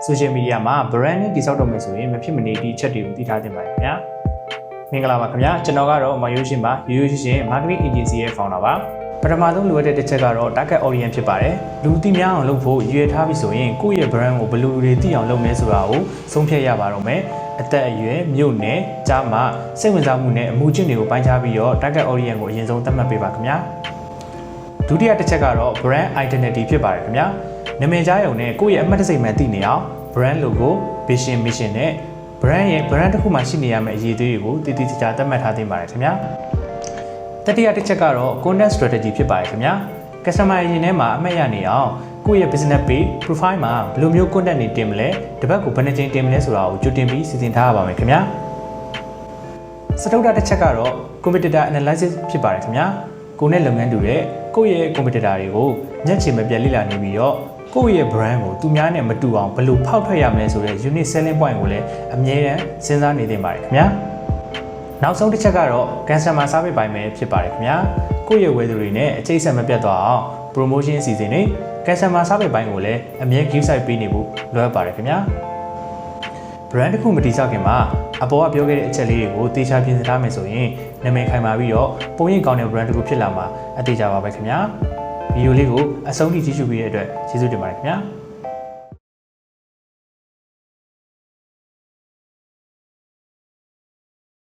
social media မှာ brand နဲ့တိစောက်တော့မယ်ဆိုရင်မဖြစ်မနေဒီအချက်တွေကိုသိထားသင့်ပါတယ်ခင်ဗျာမင်္ဂလာပါခင်ဗျာကျွန်တော်ကတော့မယိုးရှင်ပါရိုးရိုးရှင် marketing agency ရဲ့ founder ပါပထမဆုံးလိုအပ်တဲ့တစ်ချက်ကတော့ target audience ဖြစ်ပါတယ်လူသိများအောင်လုပ်ဖို့ရည်ရွယ်ထားပြီဆိုရင်ကိုယ့်ရဲ့ brand ကိုဘယ်လိုတွေသိအောင်လုပ်မလဲဆိုတာကိုဆုံးဖြတ်ရပါတော့မယ်အသက်အရွယ်မြို့နယ်ကြားမှာစိတ်ဝင်စားမှုနဲ့အမှုချင်းတွေကိုပိုင်းခြားပြီးတော့ target audience ကိုအရင်ဆုံးသတ်မှတ်ပေးပါခင်ဗျာဒုတိယတစ်ချက်ကတော့ brand identity ဖြစ်ပါတယ်ခင်ဗျာနာမည်ကြားရုံနဲ့ကိုယ့်ရဲ့အမှတ်တစိမ့်မှန်သိနေအောင် brand logo vision mission နဲ့ brand တစ်ခုမှရှိနေရမယ့်အရေးအသွေးတွေကိုတည်တည်ကြသတ်မှတ်ထားသင့်ပါတယ်ခင်ဗျာတတိယတစ်ချက်ကတော့ content strategy ဖြစ်ပါတယ်ခင်ဗျာ customer အရင်ထဲမှာအမှတ်ရနေအောင်ကိုယ့်ရဲ့ business page profile မှာဘယ်လိုမျိုး content တွေတင်မလဲတစ်ပတ်ကိုဘယ်နှကြိမ်တင်မလဲဆိုတာကိုကြိုတင်ပြီးစီစဉ်ထားရပါမယ်ခင်ဗျာစတုတ္ထတစ်ချက်ကတော့ competitor analysis ဖြစ်ပါတယ်ခင်ဗျာကိုယ်နဲ့လုပ်ငန်းတူတဲ့ကိုယ့်ရဲ့ competitor တွေကိုညှက်ချင်မပြတ်လေ့လာနေပြီးတော့ကိုယ့်ရဲ့ brand ကိုသူများနဲ့မတူအောင်ဘယ်လိုဖောက်ထွက်ရမလဲဆိုတဲ့ unique selling point ကိုလည်းအမြဲတမ်းစဉ်းစားနေသင့်ပါတယ်ခင်ဗျာနောက်ဆုံးတစ်ချက်ကတော့ customer service ပိုင်းပဲဖြစ်ပါတယ်ခင်ဗျာကိုယ့်ရဲ့ဝယ်သူတွေနဲ့အချိတ်ဆက်မပြတ်သွားအောင် promotion အစီအစဉ်တွေ customer service ပိုင်းကိုလည်းအမြဲ give site ပေးနေဖို့လိုအပ်ပါတယ်ခင်ဗျာ brand တစ်ခုမတည်ဆောက်ခင်မှာအပေါ်ကပြောခဲ့တဲ့အချက်လေးတွေကိုသေချာပြင်ဆင်ထားမယ်ဆိုရင်နာမည်ခိုင်မာပြီးတော့ပုံရိပ်ကောင်းတဲ့ brand တစ်ခုဖြစ်လာမှာအသေးချာပါပဲခင်ဗျာဗီဒီယိုလေးကိုအဆုံးထိကြည့်ရှုပြီးတဲ့အတွက်ကျေးဇူးတင်ပါတယ်ခင်ဗျာ